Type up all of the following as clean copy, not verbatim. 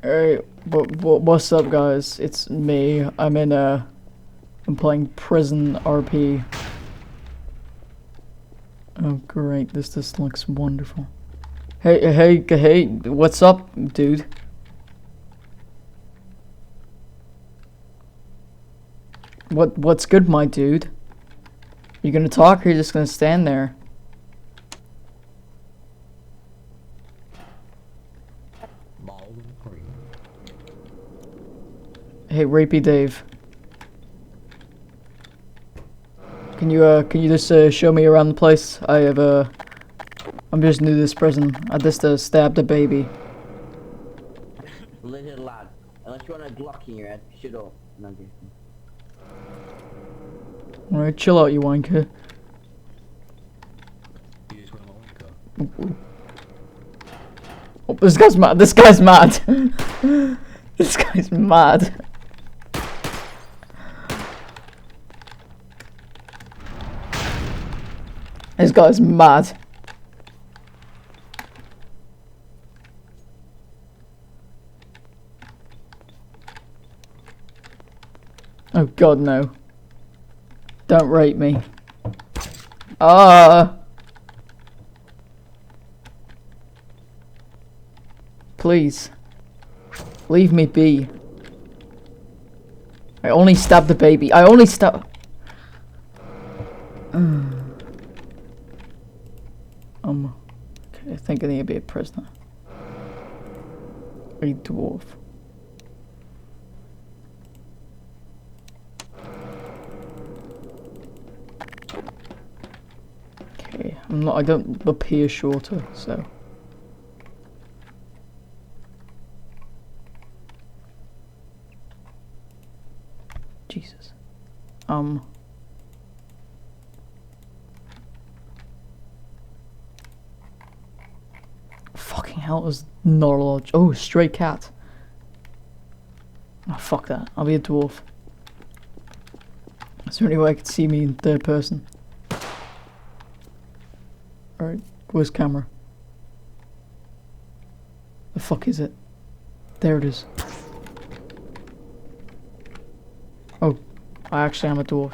Hey, what's up, guys? It's me. I'm playing PrisonRP. Oh, great! This looks wonderful. Hey! What's up, dude? What's good, my dude? You gonna talk, or you just gonna stand there? Hey, Rapey Dave. Can you just show me around the place? I'm just new to this prison. I just stabbed a baby. Little lad, unless you want a Glock in your head, shut up. No, Alright, chill out, you wanker. Oh, this guy's mad. This guy's mad. This guy's mad. This guy's mad. Oh god, no. Don't rape me. Please. Leave me be. I only stabbed the baby. I only stabbed... Okay, I think I need to be a prisoner. A dwarf. Okay, I don't appear shorter, so... Jesus. Fucking hell, is not a lot. Oh, stray cat. Oh, fuck that. I'll be a dwarf. Is there any way I could see me in third person? Alright, where's camera? The fuck is it? There it is. Oh, I actually am a dwarf.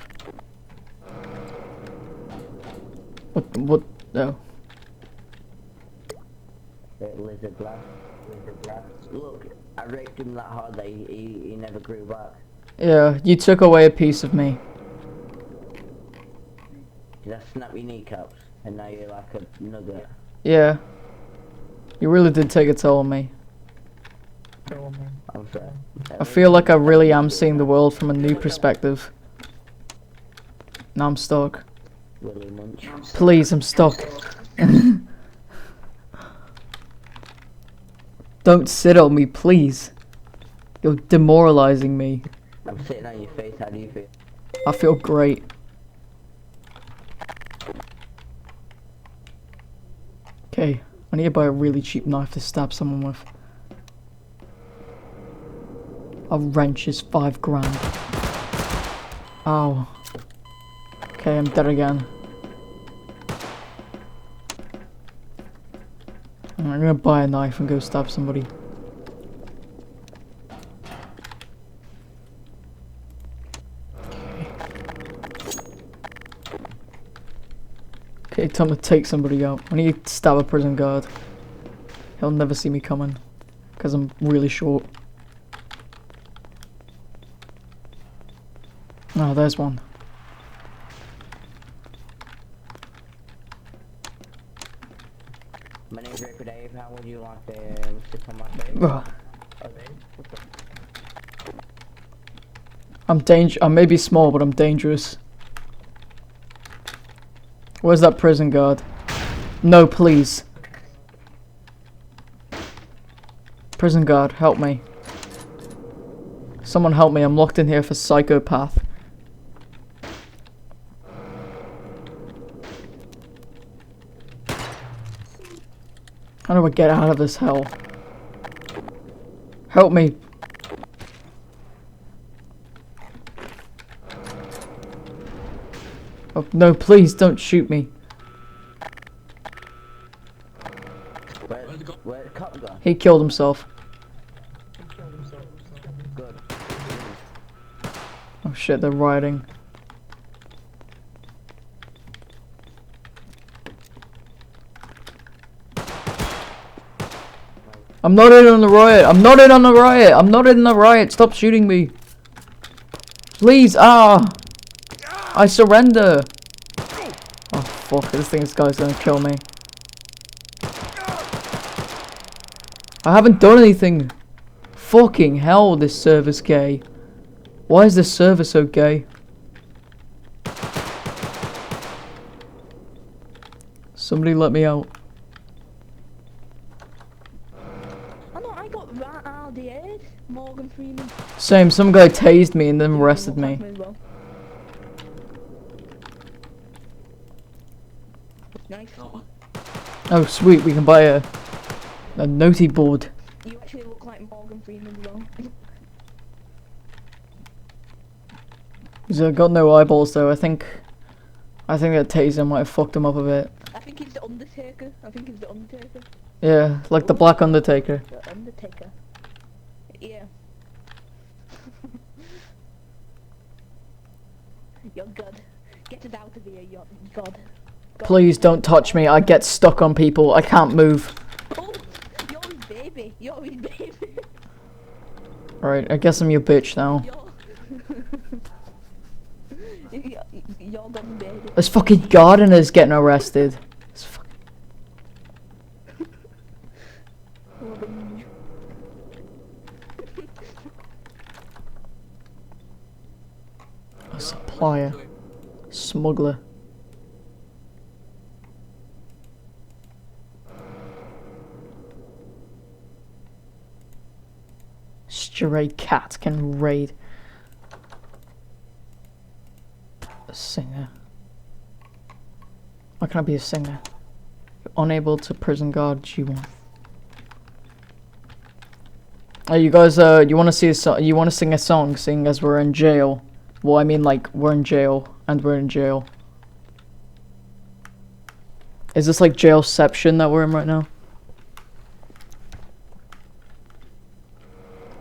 What, no. Lizard lad. Look, I raped him that hard that he never grew back. Yeah, you took away a piece of me. Did I snap your kneecaps? And now you're like a nugget. Yeah. You really did take a toll on me. I'm sorry. I feel like I really am seeing the world from a new perspective. Now I'm stuck. Willy Munch. Please, I'm stuck. Don't sit on me, please. You're demoralizing me. I'm sitting on your face, how do you feel? I feel great. Okay, I need to buy a really cheap knife to stab someone with. A wrench is 5 grand. Ow. Okay, I'm dead again. I'm gonna buy a knife and go stab somebody. Okay, time to take somebody out. I need to stab a prison guard. He'll never see me coming, because I'm really short. Oh, there's one. My name's Rapey Dave, how would you like to sit on my face? I may be small, but I'm dangerous. Where's that prison guard? No, please. Prison guard, help me. Someone help me, I'm locked in here for psychopath. How do I get out of this hell? Help me. Oh, no, please don't shoot me. Where'd the cop go? He killed himself. Oh shit, they're rioting. I'm not in on the riot! I'm not in on the riot! I'm not in the riot! Stop shooting me! Please! Ah! I surrender! Oh fuck, this guy's gonna kill me. I haven't done anything! Fucking hell, this server's gay. Why is this server so gay? Somebody let me out. I know, I got right RDA'd, Morgan Freeman. Same, some guy tased me and then arrested me. Nice. Oh sweet, we can buy a noti board. You actually look like Morgan Freeman as well. He's got no eyeballs though. I think that taser might have fucked him up a bit. I think he's the Undertaker. Yeah, like the Black Undertaker. The Undertaker. Yeah. You're God. Get it out of here, you're God. Please don't touch me. I get stuck on people. I can't move. Oh, you're his baby. You're his baby. Right, I guess I'm your bitch now. You're God's baby. This fucking gardener's getting arrested. This a supplier. Smuggler. Stray cat can raid. A singer. Why can't I be a singer? You're unable to prison guard Gmod. Oh, you guys, you want to see a you want to sing a song, seeing as we're in jail? Well, I mean, like, we're in jail, and we're in jail. Is this like jailception that we're in right now?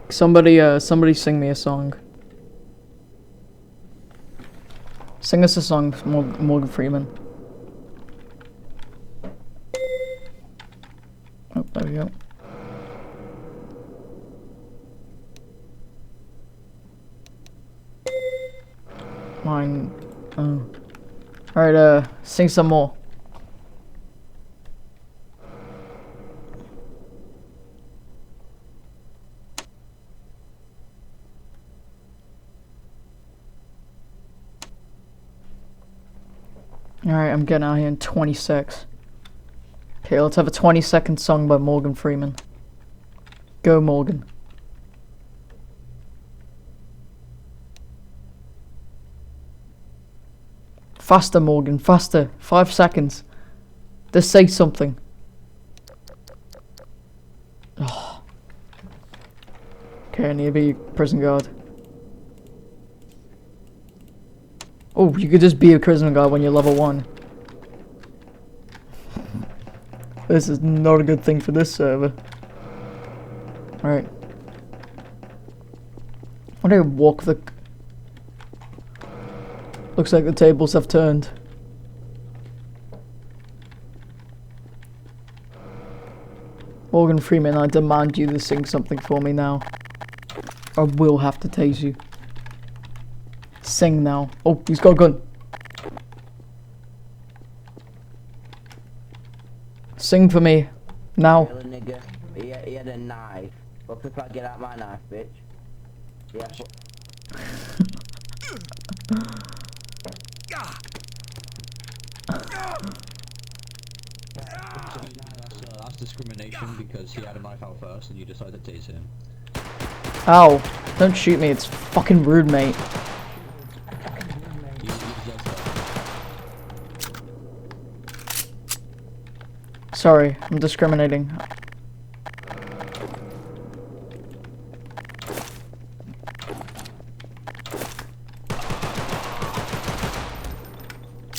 Somebody sing me a song. Sing us a song, Morgan Freeman. Oh, there we go. Mine. Oh. Alright, sing some more. Alright, I'm getting out here in 26. Okay, let's have a 20-second song by Morgan Freeman. Go, Morgan. Faster, Morgan, faster. 5 seconds. Just say something. Oh. Okay, I need to be prison guard. Oh, you could just be a prison guard when you're level 1. This is not a good thing for this server. Alright. Why do I walk the... Looks like the tables have turned. Morgan Freeman, I demand you to sing something for me now. I will have to tase you. Sing now. Oh, he's got a gun. Sing for me. Now. Kill a nigga. He had a knife. What if I get out my knife, bitch? Yeah. That's discrimination because he had a knife out first and you decided to tase him. Ow. Don't shoot me, it's fucking rude, mate. Sorry, I'm discriminating.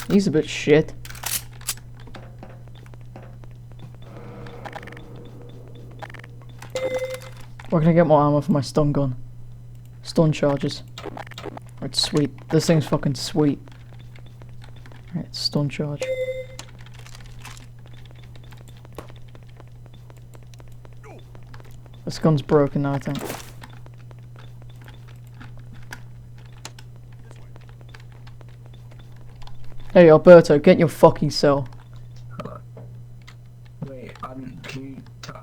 He's a bit shit. Where can I get more ammo for my stun gun? Stun charges. It's sweet. This thing's fucking sweet. Alright, stun charge. This gun's broken now, I think. Hey, Alberto, get in your fucking cell. Wait, can you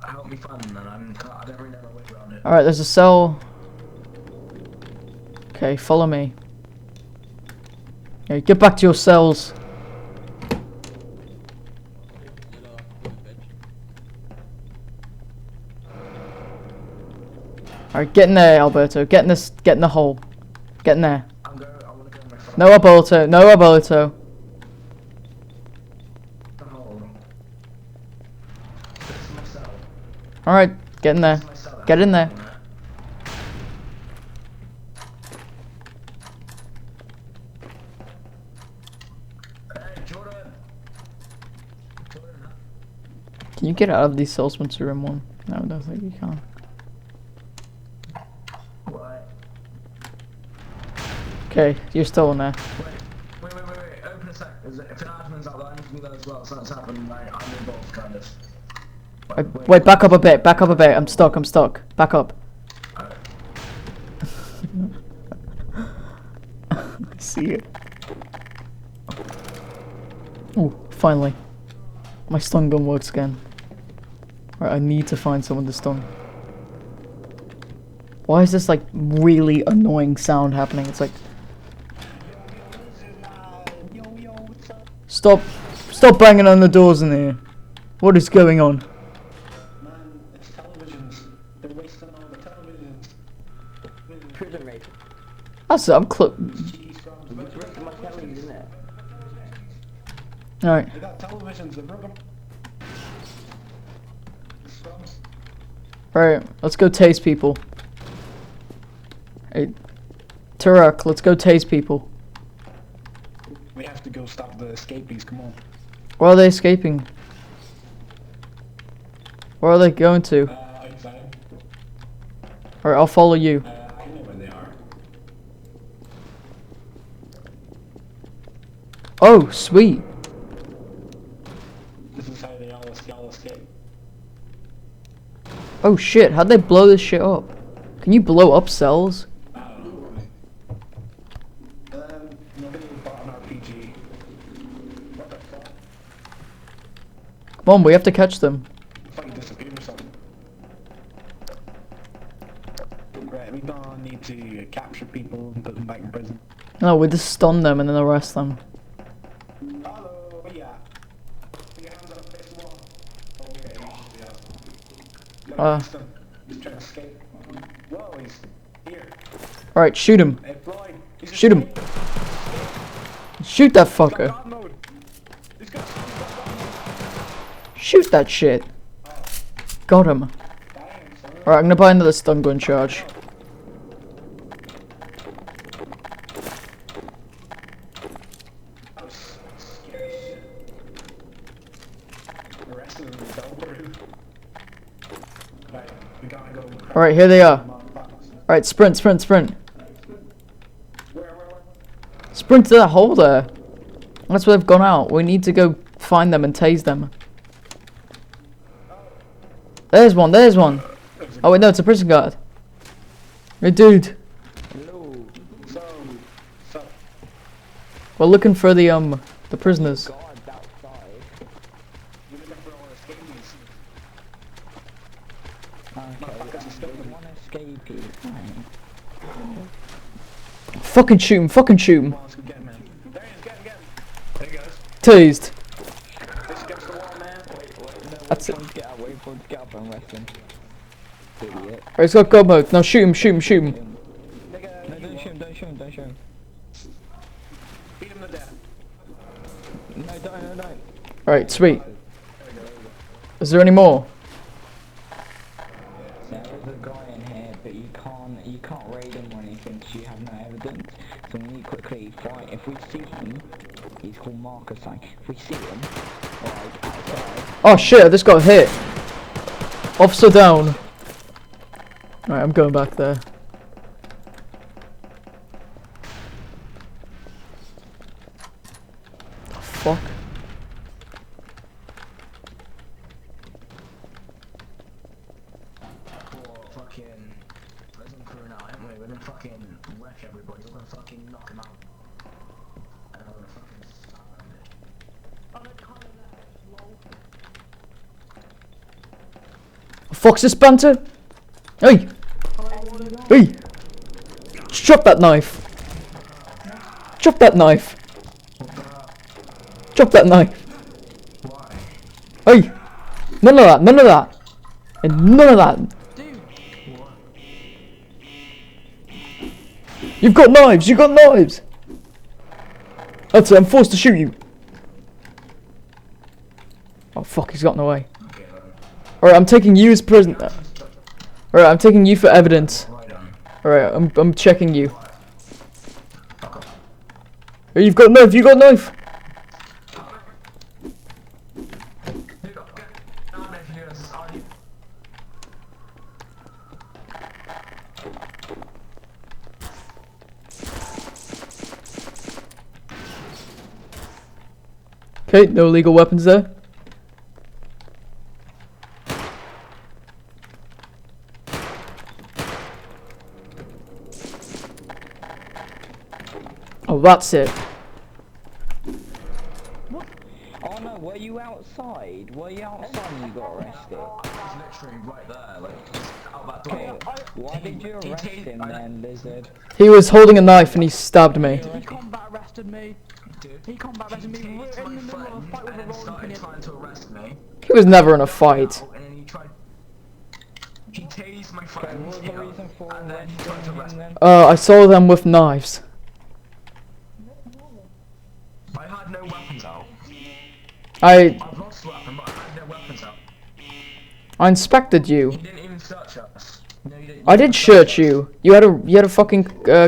help me find them then? I don't really know my way around it. Alright, there's a cell. Okay, follow me. Okay, get back to your cells. Alright, get in there, Alberto. Get in the hole. Get in there. I wanna go in my front. No, Alberto. No, Alberto. The hole. This is my cell. Alright, get in there. This is my cell. Get in there. Hey, Jordan! Jordan, huh? Can you get out of these cells once you're in one? No, I don't think you can. What? Okay, you're still in there. Wait, open a sec. If an admin's out there, I need to be there as well. Something's happened, like, I'm involved, kind of. Wait, back up a bit. Back up a bit. I'm stuck. Back up. I see it. Oh, finally. My stun gun works again. Right, I need to find someone to stun. Why is this like really annoying sound happening? It's like... Stop banging on the doors in here. What is going on? Man, it's televisions. They're wasting all the televisions. Prison rape. I'm It's ripping my telly, isn't it? Alright. They got televisions, they broke them. Alright, let's go tase people. Hey, Turok, let's go tase people. We have to go stop the escapees, come on. Where are they escaping? Where are they going to? Outside. Alright, I'll follow you. I know where they are. Oh, sweet. This is how they all escape. Oh shit, how'd they blow this shit up? Can you blow up cells? I don't know. Nobody bought an RPG. What the fuck? Come on, we have to catch them. Fucking disappeared or something. Right, we don't need to capture people and put them back in prison. No, we just stun them and then arrest them. Hello, yeah. Put your hands up, face the wall. Okay, yeah. He's trying to escape. Whoa, he's here. Alright, shoot him. Hey, Floyd. He's Shoot him. Shoot that fucker. God mode. He's got God mode. Shoot that shit. Got him. Dang, son. Alright, I'm gonna buy another stun gun charge. That was scary shit. The rest of them is over. Right, we gotta go. Alright, here they are. Alright, sprint. Where? Sprint to that hole there. That's where they've gone out. We need to go find them and tase them. There's one. Oh wait, no, it's a prison guard. Hey dude, Hello. So, we're looking for the prisoners. Guards outside. we're looking for all the escapees. Okay, one escapee. Fucking shoot him. Come on, let's go get him, man. There he is, get him. There he goes. Tased. This against the wall, man. That's it. Get out, wait for him to get up and arrest him. Idiot. Alright, he's got God mode. Now shoot him. No, don't shoot him. Beat him to death. No, don't. Alright, sweet. Is there any more? There is a guy in here, but you can't raid him or anything because you have no evidence. So we need to quickly fight. If we see him, he's called Marker Sign. If we see him, like outside. Oh shit, I just got hit. Officer down. Alright, I'm going back there. fucking prison crew now, ain't we? We're gonna fucking wreck everybody. We're gonna fucking knock them out. And I'm gonna fucking stab them. Fuck's this banter? Hey! Hey! Drop that knife! Drop that knife! Drop that knife! Why? Hey! None of that, none of that! And none of that! What? You've got knives! You've got knives! That's it, I'm forced to shoot you! Oh fuck, he's gotten away. Okay, then. Alright, I'm taking you as prisoner. Alright, I'm taking you for evidence. Right on. Alright, I'm checking you. Hey, you've got knife, you got knife! Okay, no illegal weapons there. Oh, that's it. Oh no, were you outside? Were you outside when you got arrested? He's literally right there, like, just out that door. Okay, why did you arrest him then, Lizard? He was holding a knife and he stabbed me. He combat arrested me. Dude, He combat arrested me. We were tased in the my middle of a friend fight with and a then rolling started pin. trying to arrest me. He was never in a fight. And then he tried... He tased my Okay, friend, what was the reason for and then he tried to arrest arresting me. him then? I saw them with knives. I had no weapons out. I I've lost a weapon, but I had no weapons out. inspected you. You didn't even search us. No, you didn't. I did search you. You had a fucking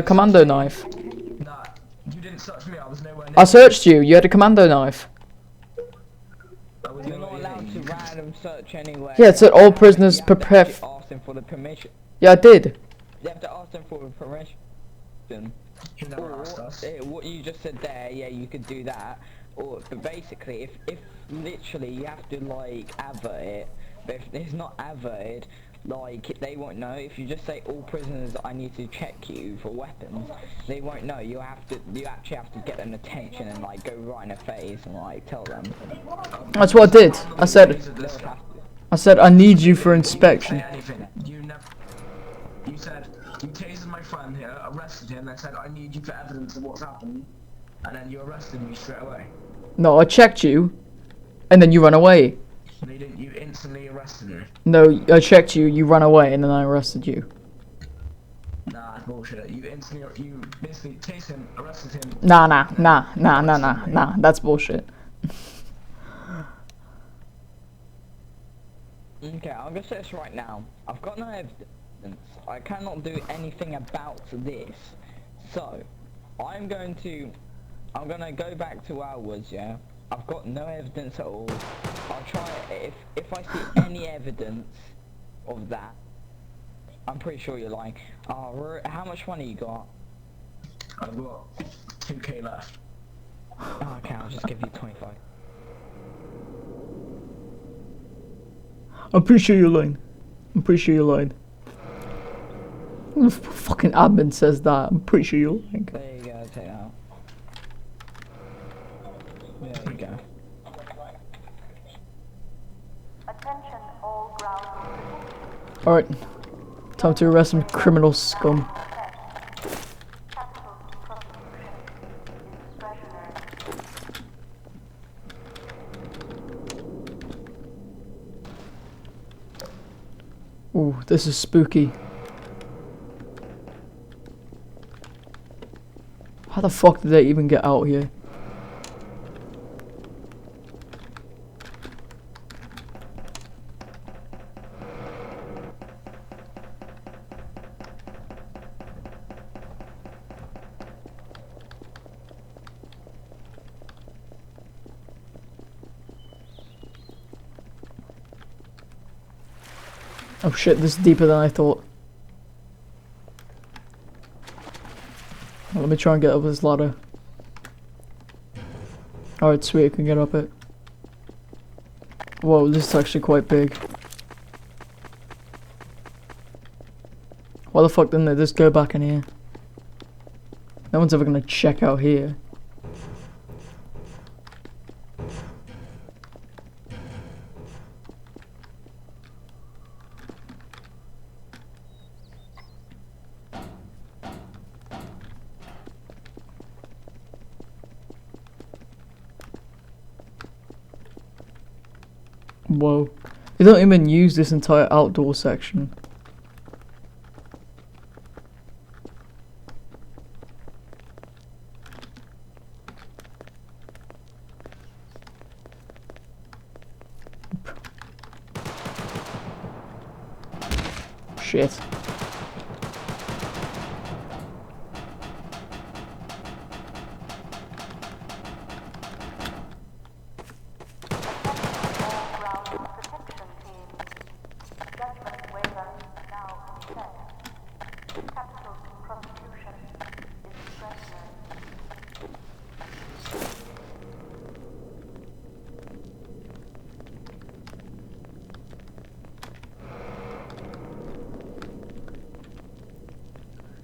commando knife. Nah, you didn't search me. I was nowhere near. I searched you. You had a commando knife. I was You're not nowhere allowed near to you. random search anywhere. Yeah, it said all prisoners You have to prepare. actually ask them for the permission. Yeah, I did. You have to ask them for the permission. You never asked us. What you just said there, yeah, you could do that. Or but basically, if literally you have to like avert it, but if it's not averted, like they won't know. If you just say all prisoners, I need to check you for weapons, they won't know. You actually have to get an attention and like go right in the face and like tell them. That's what I did. I said They'll have to. I need you for inspection. Say anything. You never. You said you tased my friend here, arrested him, and said I need you for evidence of what's happened, and then you arrested me straight away. No, I checked you, and then you ran away. And you didn't. You instantly arrested me. No, I checked you, you ran away, and then I arrested you. Nah, bullshit. You basically tased him, arrested him. Nah, that's bullshit. Okay, I'm gonna say this right now. I've got no evidence. I cannot do anything about this. So, I'm gonna go back to our woods, yeah? I've got no evidence at all. I'll try it. If I see any evidence of that, I'm pretty sure you're lying. Oh, how much money you got? I've got 2k left. Oh, okay, I'll just give you 25. I'm pretty sure you're lying. I'm pretty sure you're lying. Who the fucking admin says that? I'm pretty sure you're lying. There you go, take it out. There you go. Attention all ground. Alright. Time to arrest some criminal scum. Capital prosecution is discretionary. Ooh, this is spooky. How the fuck did they even get out here? Oh shit, this is deeper than I thought. Well, let me try and get up this ladder. Alright, sweet, I can get up it. Whoa, this is actually quite big. Why the fuck didn't they just go back in here? No one's ever gonna check out here. Whoa. They don't even use this entire outdoor section. Shit.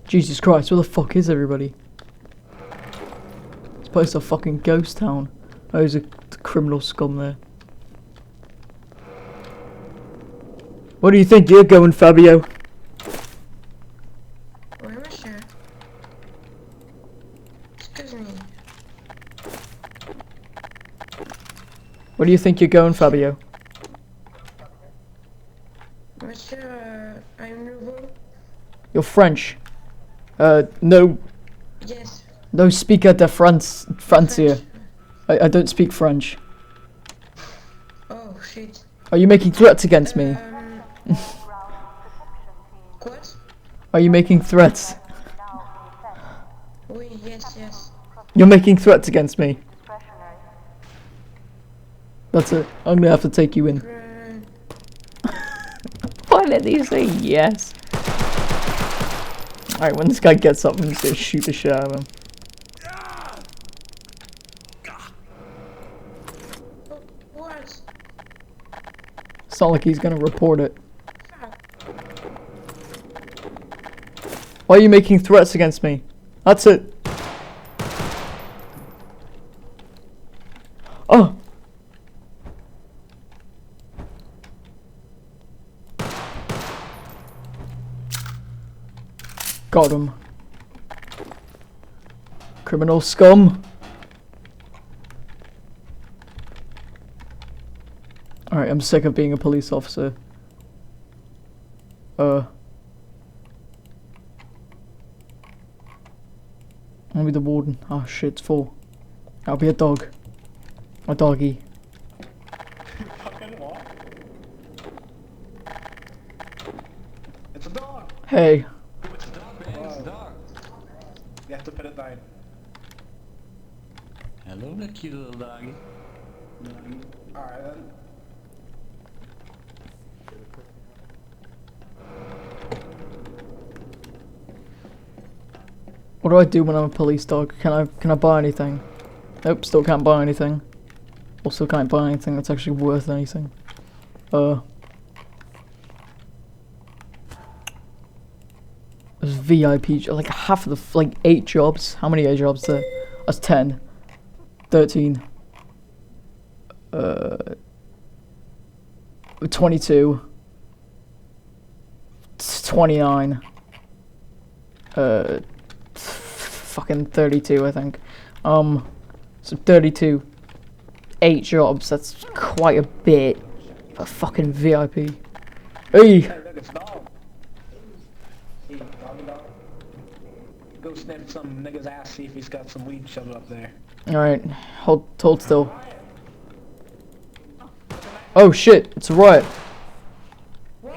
Jesus Christ, where the fuck is everybody? This place is a fucking ghost town. Oh, there's a criminal scum there. What do you think you're going, Fabio? Where was she? Excuse me. Where do you think you're going, Fabio? Monsieur, I'm nouveau. You're French. No. Yes. No speaker de Francia. I don't speak French. Oh, shit. Are you making threats against me? What? Are you making threats? Oui, yes, yes. You're making threats against me. That's it. I'm gonna have to take you in. Why did he say yes? Alright, when this guy gets up, I'm just gonna shoot the shit out of him. What? It's not like he's gonna report it. Why are you making threats against me? That's it. Oh! Got him. Criminal scum. Alright, I'm sick of being a police officer. I'll be the warden. Oh shit, it's full. I'll be a dog. A doggy. Fucking what? It's a dog! Hey. It's a dog, man. It's a dog. You have to put it down. Hello, that cute little doggy. Alright then. What do I do when I'm a police dog? Can I buy anything? Nope, still can't buy anything. Also can't buy anything that's actually worth anything. There's VIP, like half of the, like 8 jobs. How many jobs there? That's 10. 13. 22. 29. Fucking 32, I think. So 32. 8 jobs, that's quite a bit for fucking VIP. Hey! Hey, look, it's dog. Hey, doggy dog. Go sniff some nigga's ass, see if he's got some weed shoved up there. Alright, hold still. Oh shit, it's a riot. Wait,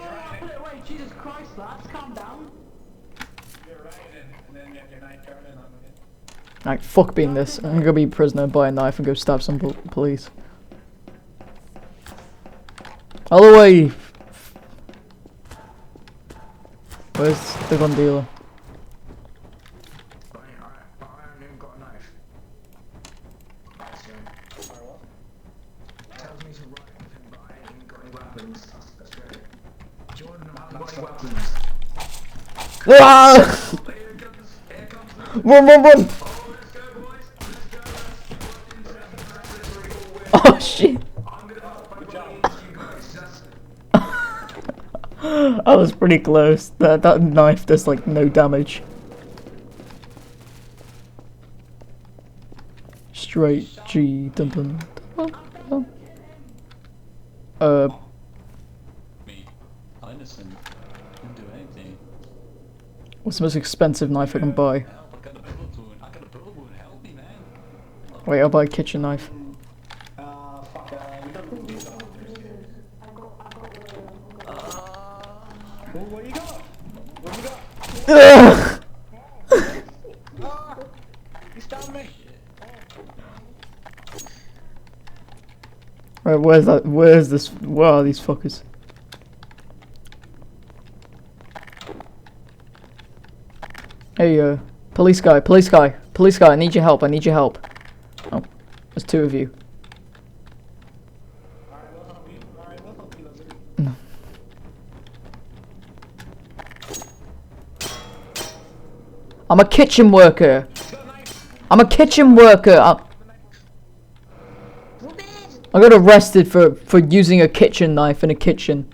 Jesus Christ, lads, calm down. You're rioting, and then you have your knife turned in on it. Alright, fuck being this. I'm gonna go be a prisoner, buy a knife, and go stab some police. All the way! Where's the gun dealer? Tells me to write with him, but I ain't got any weapons. That's great. Jordan, I'm buying weapons. Ah! Run, run, run! Oh shit! I was pretty close. That knife does like no damage. Straight G dun dun dun dun. Me. Innocent. Didn't do anything. What's the most expensive knife I can buy? Help, I got a bullet wound. I got a bullet wound. Help me, man. Wait, I'll buy a kitchen knife. Fuck, we don't do that. What you got? What you got? Ugh! You stabbed me. Right, where's that? Where's this? Where are these fuckers? Hey, police guy, police guy, police guy, I need your help, I need your help. Oh, there's two of you. I'm a kitchen worker. I'm a kitchen worker. I got arrested for using a kitchen knife in a kitchen.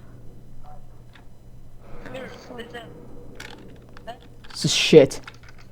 This is shit.